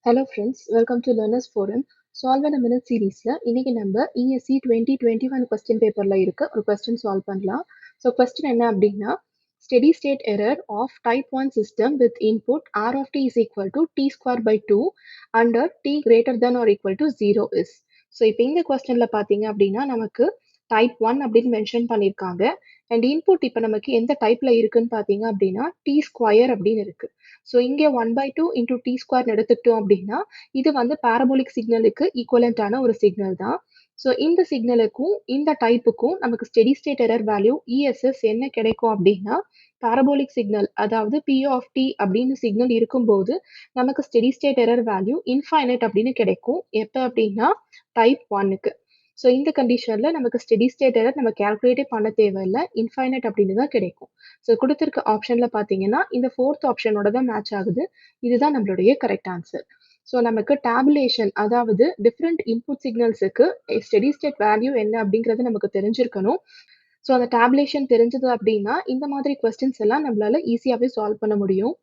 Hello friends, welcome to Learners Forum. Solve in a Minute சீரீஸ்ல இன்னைக்கு நம்ம ESE 2021 question பேப்பர்ல இருக்க ஒரு கொஸ்டின் சால்வ் பண்ணலாம். ஸோ கொஸ்டின் என்ன அப்படின்னா steady state error of type 1 system with input r of t is equal to t square by 2 under t greater than or equal to 0 is. So இப்போ இந்த கொஸ்டின்ல பார்த்தீங்க அப்படின்னா நமக்கு டைப் 1 அப்படின்னு மென்ஷன் பண்ணியிருக்காங்க அண்ட் இன்புட் இப்போ நமக்கு எந்த டைப்ல இருக்குன்னு பார்த்தீங்க அப்படின்னா டி ஸ்கொயர் அப்படின்னு இருக்கு. ஸோ இங்கே 1/2 இன்டூ டி ஸ்கொயர் எடுத்துக்கிட்டோம் அப்படின்னா இது வந்து பாரபோலிக் சிக்னலுக்கு ஈக்குவலண்டான ஒரு சிக்னல் தான். ஸோ இந்த சிக்னலுக்கும் இந்த டைப்புக்கும் நமக்கு steady state error value ESS என்ன கிடைக்கும் அப்படின்னா பாரபோலிக் சிக்னல் அதாவது பி ஆஃப் டி அப்படின்னு சிக்னல் இருக்கும்போது நமக்கு steady state error value infinite அப்படின்னு கிடைக்கும். எப்போ அப்படின்னா டைப் 1க்கு. ஸோ இந்த கண்டிஷனில் நமக்கு ஸ்டெடி ஸ்டேட் எரர் நம்ம கேல்குலேட்டே பண்ண தேவையில்லை, இன்ஃபைனைட் அப்படின்னு தான் கிடைக்கும். ஸோ கொடுத்துருக்க ஆப்ஷனில் பார்த்தீங்கன்னா இந்த ஃபோர்த் ஆப்ஷனோட தான் மேட்ச் ஆகுது. இதுதான் நம்மளுடைய கரெக்ட் ஆன்சர். ஸோ நமக்கு டேபுலேஷன் அதாவது டிஃப்ரெண்ட் இன்புட் சிக்னல்ஸுக்கு ஸ்டெடி ஸ்டேட் வேல்யூ என்ன அப்படிங்கிறது நமக்கு தெரிஞ்சிருக்கணும். ஸோ அந்த டேபுலேஷன் தெரிஞ்சது அப்படின்னா இந்த மாதிரி கொஸ்டின்ஸ் எல்லாம் நம்மளால ஈஸியாகவே சால்வ் பண்ண முடியும்.